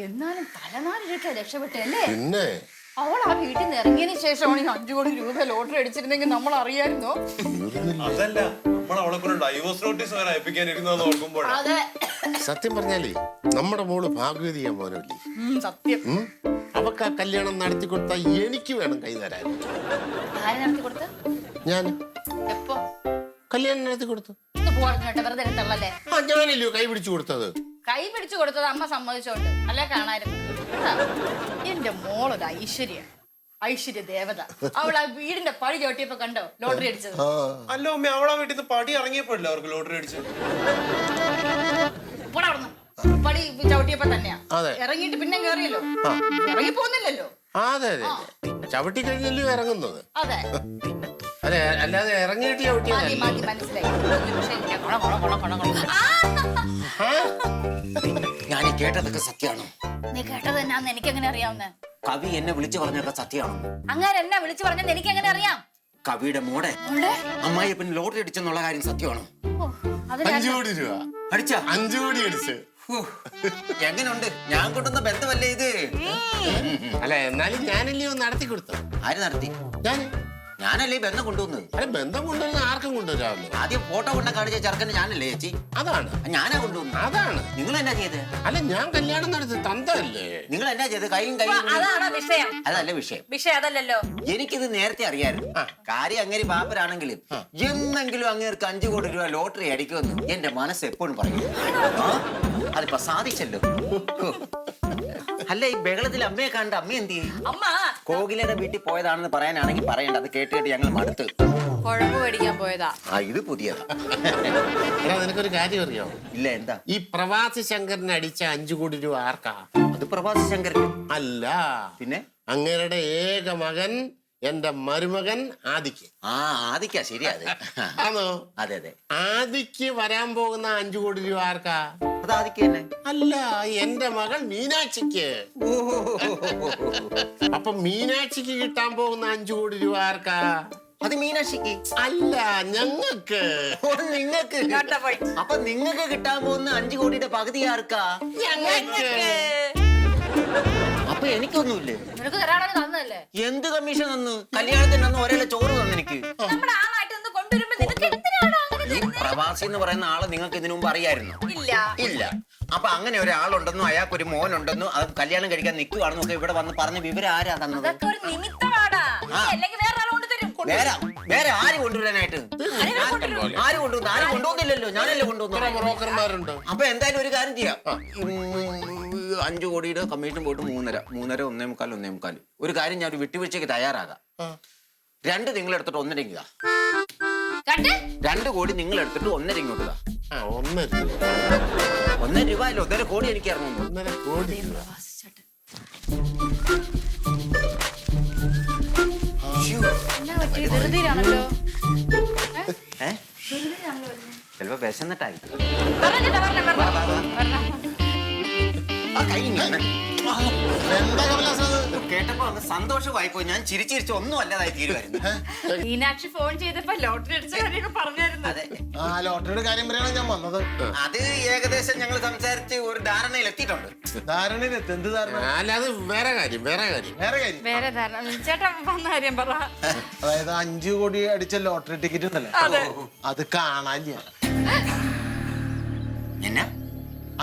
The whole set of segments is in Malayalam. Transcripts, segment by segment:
എന്നാലും തലനാരിഴക്കാ രക്ഷപ്പെട്ടല്ലേ? പിന്നെ അവൾ ആ വീട്ടിൽ നിന്ന് ഇറങ്ങിയതിനു ശേഷമാണ് ഈ 5 കോടി രൂപ ലോട്ടറി അടിച്ചിരുന്നെങ്കിൽ നമ്മൾ അറിയായിരുന്നോ? അതല്ല, നമ്മൾ അവളെ കൊണ്ട് ഡൈവോഴ്സ് നോട്ടീസ് വരെ അയപ്പിക്കാനിരുന്നു ഓർക്കുമ്പോൾ. അതെ, സത്യം പറഞ്ഞാലേ നമ്മുടെ മോള് ഭാഗ്യവതിയാ മോനല്ലേ. സത്യം. അവക്ക് ആ കല്യാണം നടത്തി കൊടുത്താൽ എനിക്ക് വേണം കൈ തരാൻ. ആരെ നടത്തി കൊടുത്ത്? ഞാൻ എപ്പോ കല്യാണം നടത്തി കൊടുത്തു. വെറുതെ തള്ളല്ലേ. ഞാനല്ലയോ കൈ പിടിച്ചു കൊടുത്തത്. കൈ പിടിച്ചു കൊടുത്തത് അമ്മ സമ്മതിച്ചോണ്ട് അല്ലേ? കാണായിരുന്നു. എന്റെ മോളൊരു ഐശ്വര്യ ദേവത. അവൾ ആ വീടിന്റെ പടി ചവിട്ടിയപ്പോ കണ്ടോ ലോട്ടറി അടിച്ചത്? അല്ല അമ്മ, അവളാ വീട്ടിൽ നിന്ന് പടി ഇറങ്ങിയപ്പോഴല്ലേ അവർക്ക് ലോട്ടറി അടിച്ചത്? പടി ചവിട്ടിയപ്പോ തന്നെയാ അതെ. ഇറങ്ങിയിട്ട് പിന്നെ കേറിയല്ലോ, ഇറങ്ങി പോന്നില്ലല്ലോ. അതെ അതെ, ചവിട്ടി കഴിഞ്ഞല്ലോ ഇറങ്ങുന്നത്. അതെ അതെ, അല്ലാതെ ഇറങ്ങിയിട്ട് ചവിട്ടിയതല്ല. മനസ്സിലായി. ഞാൻ കേട്ടതൊക്കെ സത്യമാണോ? നീ കേട്ടത് എന്നാന്ന് എനിക്കെങ്ങനെ അറിയാവുന്ന? കവി എന്നെ വിളിച്ചു പറഞ്ഞൊക്കെ സത്യമാണോ? അങ്ങനെ എന്നെ വിളിച്ചു പറഞ്ഞത് എനിക്കെങ്ങനെ അറിയാം? കവിയുടെ മോടെ അമ്മായി പിന്നെ ലോട്ടറി അടിച്ചെന്നുള്ള കാര്യം സത്യമാണോ? 5 കോടി രൂപ അടിച്ച 5 കോടി അടിച്ച്. എങ്ങനെയുണ്ട്? ഞാൻ കൊണ്ടുവന്ന ബന്ധമല്ലേ ഇത്? അല്ല, എന്നാലും ഞാനല്ലയോ നടത്തി കൊടുത്തത്. ആര് നടത്തി? ഞാനല്ലേ ഈ ബന്ധം കൊണ്ടുവന്നത്. അല്ല, ബന്ധം കൊണ്ടുവരുന്ന ആർക്കും കൊണ്ടുവരാമല്ലോ. ആദ്യം ഫോട്ടോ കൊണ്ട കാണിച്ച ചെറുക്കന് ഞാനല്ലേ ചേച്ചി? അതാണ് ഞാനാ കൊണ്ടുവന്നത്. അതാണ്. നിങ്ങൾ എന്നാ ചെയ്ത്? അല്ല, ഞാൻ കല്യാണം നടത്തി തന്തല്ലേ. നിങ്ങൾ എന്നാ ചെയ്ത്? കൈയും അതാണോ വിഷയം? അതല്ല വിഷയം. വിഷയം അതല്ലല്ലോ. എനിക്കിത് നേരത്തെ അറിയായിരുന്നു. കാര്യം അങ്ങേരി പാപ്പരാണെങ്കിലും എന്നെങ്കിലും അങ്ങേർക്ക് 5 കോടി രൂപ ലോട്ടറി അടിക്കുമെന്ന് എന്റെ മനസ്സ് എപ്പോഴും പറയും. അതിപ്പോ സാധിച്ചല്ലോ. അല്ല, ഈ ബഹളത്തിൽ അമ്മയെ കണ്ട അമ്മ എന്ത് ചെയ്യും? അമ്മ കോകിലയുടെ വീട്ടിൽ പോയതാണെന്ന് പറയാനാണെങ്കിൽ പറയണ്ട. അത് കേട്ട് ഞങ്ങൾ മടുത്ത് കുഴമ്പ് മേടിക്കാൻ പോയതാ. ഇത് പുതിയതാ. നിനക്കൊരു കാര്യം അറിയാമോ? ഇല്ല, എന്താ? ഈ പ്രവാസി ശങ്കരനെ അടിച്ച 5 കോടി രൂപ ആർക്കാ? അത് പ്രവാസി ശങ്കരൻ അല്ല, പിന്നെ അങ്ങേരുടെ ഏക മകൻ എന്റെ മരുമകൻ ആദിക്ക്. ആദിക്കാ, ശരിയാ. ആണോ? അതെ അതെ. ആദിക്ക് വരാൻ പോകുന്ന 5 കോടി രൂപ ആർക്കാ? അത് ആദിക്ക് തന്നെ. അല്ല, എന്റെ മകൾ മീനാക്ഷിക്ക്. അപ്പൊ മീനാക്ഷിക്ക് കിട്ടാൻ പോകുന്ന 5 കോടി രൂപ ആർക്കാ? അത് മീനാക്ഷിക്ക്. അല്ല, ഞങ്ങൾക്ക്. നിങ്ങൾക്ക്. അപ്പൊ നിങ്ങൾക്ക് കിട്ടാൻ പോകുന്ന 5 കോടിയുടെ പകുതി ആർക്കാ? ഞങ്ങൾക്ക്. അപ്പൊ എനിക്കൊന്നുമില്ലേ? നിനക്ക് തരാണെന്ന് തന്നതല്ലേ? എന്ത് കമ്മീഷൻ തന്നു? കല്യാണത്തിന് അന്ന് ഒരേ ചോറ് തന്നു എനിക്ക്. നമ്മുടെ ആളായിട്ടൊന്ന് കൊണ്ടുവരുമ്പോ നിനക്ക് എന്തിനാണ് അങ്ങനെ ഈ പ്രവാസി എന്ന് പറയുന്ന ആളെ നിങ്ങൾക്ക് ഇതിനു മുമ്പ് അറിയായിരുന്നു? ഇല്ല. ഇല്ല. അപ്പൊ അങ്ങനെ ഒരാളുണ്ടെന്നും അയാൾക്കൊരു മോനുണ്ടെന്നും അത് കല്യാണം കഴിക്കാൻ നിൽക്കുവാണെന്നും ഒക്കെ ഇവിടെ വന്ന് പറഞ്ഞ വിവരം ആരാ തന്നത്? അതൊക്കെ ഒരു നിമിത്തമാടാ. അല്ലെങ്കിൽ വേറെ ആൾ കൊണ്ടുതരും. വേറെ ആര് കൊണ്ടുവരാനായിട്ട്? ആര് കൊണ്ടുവന്നു? ആരും കൊണ്ടുവന്നില്ലല്ലോ, ഞാനല്ലേ കൊണ്ടുവന്നു. ബ്രോക്കർമാരുണ്ട്. അപ്പൊ എന്തായാലും ഒരു കാര്യം ചെയ്യാം. 5 കോടിയുടെ കമ്മീഷൻ പോയിട്ട് 3.5, 1.25. ഒരു കാര്യം, ഞാൻ ഒരു വിട്ടുവീഴ്ചയ്ക്ക് തയ്യാറാകാം. 2 നിങ്ങൾ എടുത്തിട്ട് 1.5 ഇങ്ങ്. 2 കോടി നിങ്ങൾ എടുത്തിട്ട് 1.5 ഇങ്ങോട്ട്. 1.5 രൂപ. 1.5 രൂപ അല്ല, 1.5 കോടി എനിക്ക് ഇറങ്ങുന്നു. 1.5 കോടി രൂപ. വെറുതെയാണല്ലോ. ചിലപ്പോ വിശന്നിട്ടായിരിക്കും. കേട്ടപ്പോ അങ്ങ് സന്തോഷമായി പോയി. ഞാൻ ചിരിച്ചിരിച്ച് ഒന്നും അല്ലതായി തീരുമായിരുന്നു. മീനാക്ഷി ഫോൺ ചെയ്തപ്പോ ലോട്ടറി അടിച്ച കാര്യമൊക്കെ പറഞ്ഞായിരുന്നു. അതെ, ലോട്ടറിയുടെ കാര്യം പറയാനാണ് ഞാൻ വന്നത്. അത് ഏകദേശം ഞങ്ങൾ സംസാരിച്ച് ഒരു ധാരണയിൽ എത്തിയിട്ടുണ്ട്. ധാരണയിലെത്തി. എന്ത് ധാരണ? അല്ല, അത് വേറെ കാര്യം. വേറെ ധാരണ. ചേട്ടൻ വന്ന കാര്യം പറ. അതായത് 5 കോടി അടിച്ച ലോട്ടറി ടിക്കറ്റ് ഉണ്ടല്ലോ, അത് കാണാനില്ല. എന്നാ?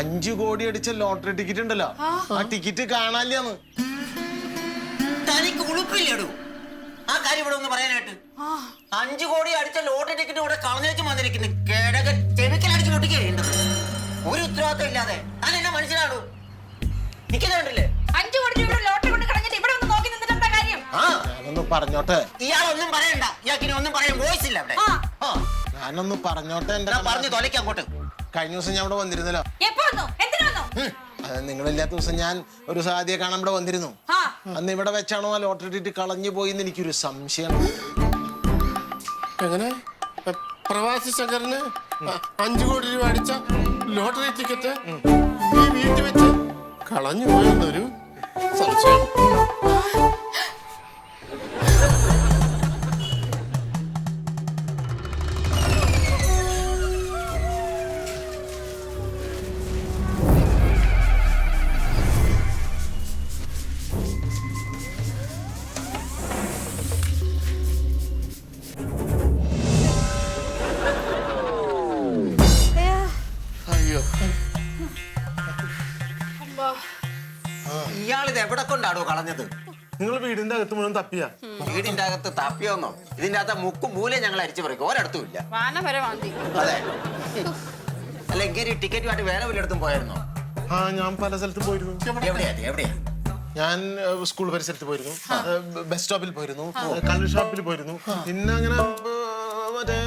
5 കോടി അടിച്ച ലോട്ടറി ടിക്കറ്റ് ഉണ്ടല്ലോ, ആ ടിക്കറ്റ് കാണാനില്ലാന്ന്. തനിക്ക് ഉളുപ്പില്ലടൂ ആ കാര്യം ഇവിടെ ഒന്ന് പറയാനായിട്ട്? 5 കോടി അടിച്ച ലോട്ടറി ടിക്കറ്റ് ഇവിടെ കളഞ്ഞേച്ച് വന്നിരിക്കുന്നു. ചെവിക്കലടിച്ച് പൊട്ടിക്കേണ്ടത് ഒരു ഉത്തരവാദിത്തം ഇല്ലാതെ. താൻ എന്നെ മനസ്സിലാടൂ. നിൽക്കുന്നുണ്ടല്ലേ 5 കോടി രൂപ ലോട്ടറി കൊണ്ട് കളഞ്ഞിട്ട് ഇവിടെ ഒന്ന് നോക്കി നിന്നിട്ട് എന്താ കാര്യം? ഞാനൊന്ന് പറഞ്ഞോട്ടെ. ഇയാളൊന്നും പറയണ്ട. ഇയാൾക്കിനി ഒന്നും പറയാൻ വോയിസ് ഇല്ല അവിടെ. ഞാനൊന്ന് പറഞ്ഞോട്ടെ. എന്റെ പറഞ്ഞു തൊലയ്ക്ക് അങ്ങോട്ട്. കഴിഞ്ഞ ദിവസം ഞാൻ ഇവിടെ വന്നിരുന്നല്ലോ. നിങ്ങളില്ലാത്ത ദിവസം ഞാൻ ഒരു സാധ്യത കാണാൻ ഇവിടെ വന്നിരുന്നു. അന്ന് ഇവിടെ വെച്ചാണോ ആ ലോട്ടറി ടിക്കറ്റ് കളഞ്ഞു പോയിന്ന് എനിക്കൊരു സംശയം. എങ്ങനെ? പ്രവാസി ശങ്കരന് 5 കോടി രൂപ അടിച്ച ലോട്ടറി ടിക്കറ്റ് ഈ വീട്ടിൽ വെച്ച് കളഞ്ഞു പോയെന്നൊരു സംശയം. ഇയാളിത് എവിടെ കൊണ്ടാണോ കളഞ്ഞത്? നിങ്ങൾ വീടിന്റെ അകത്ത് മുഴുവൻ തപ്പിയാ? വീടിന്റെ അകത്ത് തപ്പിയോന്നോ? ഇതിന്റെ അകത്ത് മുക്കും മൂലം ഞങ്ങൾ അരിച്ചു പറിക്കും, ഒരിടത്തും ഇല്ല. വാന വരെ വാന്തി. അതെ. അല്ല എങ്കിൽ ടിക്കറ്റുമായിട്ട് വേറെ വല്ലയിടത്തും പോയായിരുന്നോ? ആ, ഞാൻ പല സ്ഥലത്തും പോയിരുന്നു. എവിടെയാ? ഞാൻ സ്കൂൾ പരിസരത്ത് പോയിരുന്നു, ബസ് സ്റ്റോപ്പിൽ പോയിരുന്നു, കള്ള് ഷോപ്പിൽ പോയിരുന്നു, പിന്നെ അങ്ങനെ മറ്റേ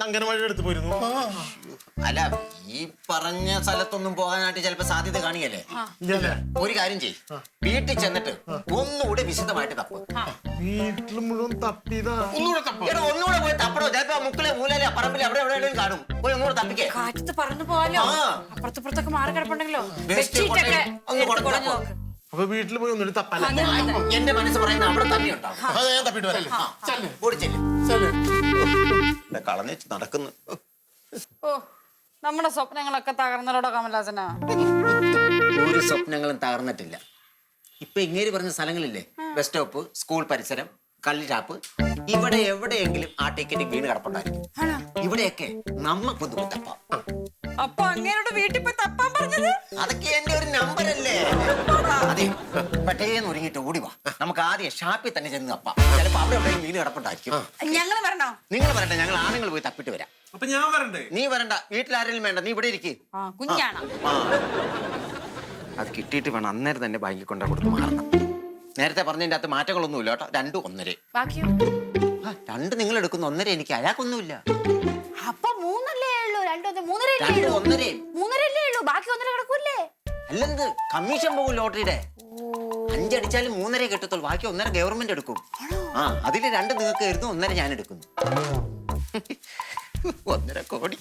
അംഗനവാടി അടുത്ത് പോയിരുന്നു. അല്ല ഈ പറഞ്ഞ സ്ഥലത്തൊന്നും പോകാനായിട്ട് ചിലപ്പോ സാധ്യത കാണിയല്ലേ? ഒരു കാര്യം ചെയ്യ്, വീട്ടിൽ ചെന്നിട്ട് ഒന്നുകൂടെ വിശദമായിട്ട് തപ്പ്. വീട്ടിൽ മുഴുവൻ തപ്പിയതാ. ഒന്നുകൂടെ പോയി തപ്പടോ. ചിലപ്പോ മുക്കിലെ മൂലയിലെ പറമ്പിൽ അവിടെ എവിടെയെങ്കിലും കാണും. പോയി ഒന്നുകൂടെ തപ്പിക്കേ. കാറ്റത്ത് പറന്നു പോവാലോ. അപ്പുറത്തപ്പുറത്തൊക്കെ മാറി കിടപ്പുണ്ടല്ലോ. അപ്പൊ വീട്ടിൽ പോയി ഒന്നുകൂടി തപ്പാല. എന്റെ മനസ്സ് പറയുന്നത് അവിടെ തന്നെ ഉണ്ടാവും. ഞാൻ തപ്പിട്ട് വരാം. കളഞ്ഞു നടക്കുന്നു. ഓ, നമ്മുടെ സ്വപ്നങ്ങളൊക്കെ തകർന്നലോടോ കമലാസന. ഒരു സ്വപ്നങ്ങളും തകർന്നിട്ടില്ല. ഇപ്പൊ ഇങ്ങേര് പറഞ്ഞ സ്ഥലങ്ങളില്ലേ, ബസ് സ്റ്റോപ്പ്, സ്കൂൾ പരിസരം, കള്ളി ഷാപ്പ്, ഇവിടെ എവിടെയെങ്കിലും ആ ടിക്കറ്റ് വീണ് കിടപ്പുണ്ടായിരിക്കും. ഇവിടെയൊക്കെ നമ്മക്കൊന്നും തപ്പാം. അപ്പൊ അങ്ങേരുടെ വീട്ടിൽ പോയി തപ്പാൻ പറഞ്ഞത്? അതൊക്കെ എന്റെ ഒരു നമ്പർ അല്ലേ? അതെ, പെട്ടേന്ന് ഒരുങ്ങിട്ട് ഓടി വാ. നമുക്ക് ആദ്യം ഷാപ്പിൽ തന്നെ ചെന്ന് തപ്പാം. ചിലപ്പോ അവിടെ എവിടെയെങ്കിലും വീണ് കിടപ്പുണ്ടായിരിക്കും. ഞങ്ങൾ വരണോ? നിങ്ങൾ വരണ്ട, ഞങ്ങൾ ആണുങ്ങൾ പോയി തപ്പിട്ട് വരാം. അപ്പൊ ഞാൻ വരണ്ടേ? നീ വരണ്ട, വീട്ടിൽ ആരെങ്കിലും വേണ്ട, നീ ഇവിടെ ഇരിക്കും. കുഞ്ഞാണോ? അത് കിട്ടിയിട്ട് വേണം അന്നേരം തന്നെ ബാങ്കിൽ കൊണ്ടു കൊടുത്ത് മാറണം. നേരത്തെ പറഞ്ഞതിന്റെ അകത്ത് മാറ്റങ്ങളൊന്നുമില്ല കേട്ടോ. 2 1.5. ബാക്കിയോ? 2 നിങ്ങൾ എടുക്കുന്ന 1.5 എനിക്ക്, അയാൾക്കൊന്നുമില്ല. അപ്പൊ 3 ഉള്ളൂ. 2 3 2 1.5 ഉള്ളൂ. ബാക്കി 1 കിടക്കൂല്ലേ? അല്ലെന്ത് കമ്മീഷൻ പോകും ലോട്ടറിയുടെ. 5 അടിച്ചാലും 3.5 കിട്ടത്തുള്ളൂ. ബാക്കി 1.5 ഗവൺമെന്റ് എടുക്കും. അതിൽ 2 നിങ്ങൾക്ക് കരുതും, 1.5 ഞാൻ എടുക്കുന്നു. 1.5 കോടി.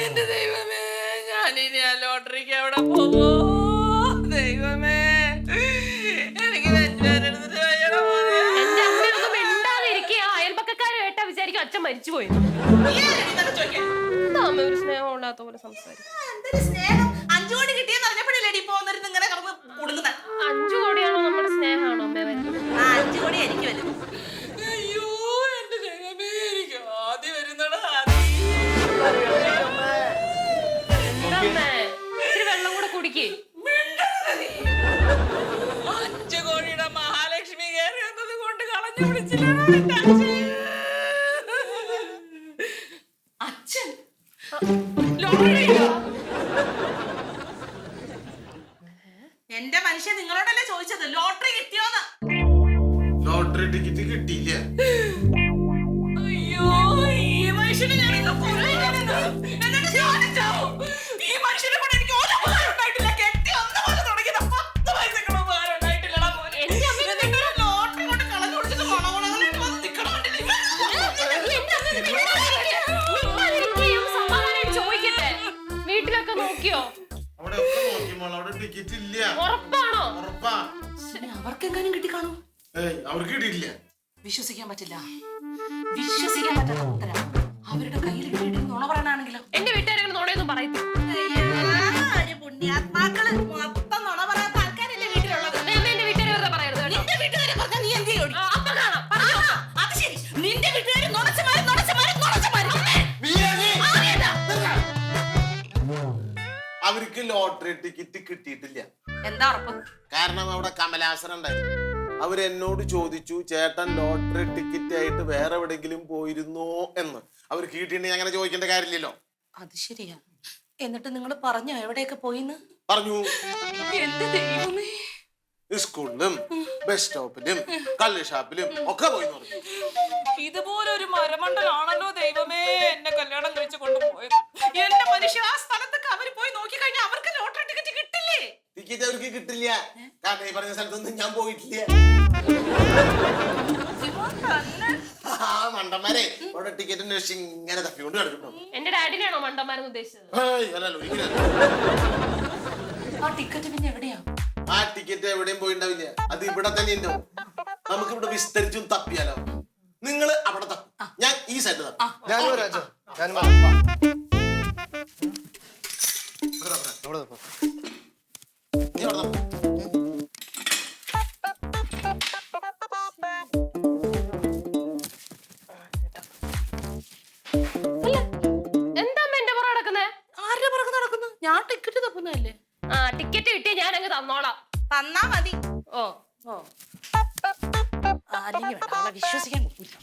എന്റെ ദൈവമേ, ഞാനിനി ആ ലോട്ടറിക്ക് എവിടെ പോവോ? ദൈവമേ, എനിക്ക് നെഞ്ചുവേദനെടുത്തിട്ട് വയ്യടാ മോനെ. എന്റെ അമ്മയൊന്നും മിണ്ടാതിരിക്കുക. അയൽപക്കക്കാര് കേട്ടാ വിചാരിക്കും അച്ഛൻ മരിച്ചുപോയി. നീ ആരെടി ഇതൊക്കെ ചോദിക്കാൻ? എന്താ അമ്മ ഒരു സ്നേഹമില്ലാത്ത പോലെ സംസാരിക്കും? എന്തൊരു സ്നേഹം. 5 കോടി കിട്ടിയെന്ന് അറിഞ്ഞപ്പോഴല്ലേ ഇപ്പൊ വന്നിരുന്ന് ഇങ്ങനെ കിടന്ന് കൊടുക്കുന്ന? 5 കോടിയാണോ നമ്മുടെ സ്നേഹമാണോ അമ്മ വരുന്നത്? 5 കോടി എനിക്ക് വരും. അയ്യോ എന്റെ ദൈവമേ, എനിക്ക് ആദ്യം വരുന്നടാ ആദ്യം. എന്താ അമ്മേ? ഇച്ചിരി വെള്ളം കൂടെ കുടിക്കേ. 5 കോടിയുടെ മഹാലക്ഷ്മി കയറി വന്നത് കൊണ്ട് കളഞ്ഞു പിടിച്ചില്ല അച്ഛൻ. എന്റെ മനുഷ്യൻ നിങ്ങളോടല്ലേ ചോദിച്ചത് ലോട്ടറി കിട്ടിയോന്ന്? ലോട്ടറി ടിക്കറ്റ് കിട്ടിയില്ല. അയ്യോ, ഈ മനുഷ്യനെ ഞാൻ ഇന്ന് കൊല്ലുകയാണെന്ന്. എന്നിട്ട് ചോദിച്ചാവും. ഈ മനുഷ്യനെ കൊണ്ട് എനിക്ക് ഒരു ഉപകാരം ഉണ്ടായിട്ടില്ല. കെട്ടി ഒന്ന് പോലെ തുടങ്ങിയത് 10 പൈസക്കുള്ള ഉപകാരം ഉണ്ടായിട്ടില്ലടാ മോനെ. എന്നിട്ട് ലോട്ടറി കൊണ്ട് കളഞ്ഞു കൊടുത്തിട്ട് മണമണകളായിട്ട് വന്ന് നിൽക്കണം കണ്ടില്ലേ? ചോദിക്കട്ടെ, വീട്ടിലൊക്കെ നോക്കിയോ? അവിടെ ഒക്കെ നോക്കി മോളെ, അവിടെ ടിക്കറ്റ് ഇല്ല. ഉറപ്പാണോ? ഉറപ്പാ. അവർക്കെങ്ങാനും കിട്ടിക്കാണോ? അവർക്ക് കിട്ടിയിട്ടില്ല. വിശ്വസിക്കാൻ പറ്റില്ല. വിശ്വസിക്കാൻ പറ്റാത്ത ഉത്തരം. അവരുടെ കയ്യിൽ കിട്ടിയിട്ട് നുണ പറയാനാണെങ്കിലോ? എന്റെ വീട്ടുകാരെ നോടൊന്നും പറയത്തില്ല. പുണ്യാത്മാക്കള് മൊത്തം നുണ പറയാത്ത ആൾക്കാരല്ലേ വീട്ടിലുള്ളത്? എന്റെ വീട്ടുകാരെ വെറുതെ പറയരുത് കേട്ടോ. നിന്റെ വീട്ടുകാരെ പറഞ്ഞാൽ നീ എന്ത് ചെയ്യും? അപ്പൊ കാണാം, പറഞ്ഞോ. അത് ശരി. നിന്റെ വീട്ടുകാര് നുണച്ചമാര്. അവർക്ക് ലോട്ടറി ടിക്കറ്റ് കിട്ടിയിട്ടില്ല. എന്താ ഉറപ്പ്? കാരണം അവിടെ കമലാസൻ ഉണ്ടായിരുന്നു. അവരെന്നോട് ചോദിച്ചു, ചേട്ടൻ ലോട്ടറി ടിക്കറ്റ് ആയിട്ട് വേറെ എവിടെങ്കിലും പോയിരുന്നോ എന്ന്. അവർക്ക് കിട്ടിയിട്ടുണ്ടെങ്കിൽ അങ്ങനെ ചോദിക്കേണ്ട കാര്യമില്ലല്ലോ. അത് ശരിയാ. എന്നിട്ട് നിങ്ങൾ പറഞ്ഞോ എവിടെയൊക്കെ പോയിന്ന്? പറഞ്ഞു. എന്റെ ദൈവമേ, സ്കൂളിലും ബസ് സ്റ്റോപ്പിലും കള്ള് ഷാപ്പിലും ഒക്കെ പോയി പറഞ്ഞു. ഇതുപോലെ ഒരു മരമണ്ടലാണല്ലോ ദൈവമേ എന്നെ കല്യാണം കഴിച്ചു കൊണ്ടുപോയത്. എന്റെ മനുഷ്യ, ആ സ്ഥലത്തൊക്കെ അവര് പോയി നോക്കി കഴിഞ്ഞാൽ അവർക്ക് ലോട്ടറി ടിക്കറ്റ് കിട്ടില്ലേ? ടിക്കറ്റ് അവർക്ക് കിട്ടില്ല. കാരണം ഈ പറഞ്ഞ സ്ഥലത്തൊന്നും ഞാൻ പോയിട്ടില്ല. മണ്ടന്മാരെ അവിടെ ടിക്കറ്റ് അന്വേഷിച്ച് ഇങ്ങനെ തപ്പിക്കൊണ്ട് കിടക്കണ്ടോ? എന്റെ ഡാഡിനെയാണോ മണ്ടന്മാരെന്ന് ഉദ്ദേശിച്ചത്? അല്ലല്ലോ, ഒരിക്കലും. ആ ടിക്കറ്റ് പിന്നെ എവിടെയാ? ആ ടിക്കറ്റ് എവിടെയും പോയിണ്ടാവില്ല. അത് ഇവിടെ തന്നെ ഉണ്ടാവും. നമുക്ക് ഇവിടെ വിസ്തരിച്ചും തപ്പിയാലോ? നിങ്ങൾ അവിടെ തപ്പും, ഞാൻ ഈ സൈഡ് തപ്പും. നീ അവിടെ തപ്പും. തന്നോളാം. തന്നാ മതി. ഓ ഓ അല്ലെങ്കിൽ വേണ്ട, അവളെ വിശ്വസിക്കാൻ പറ്റില്ല.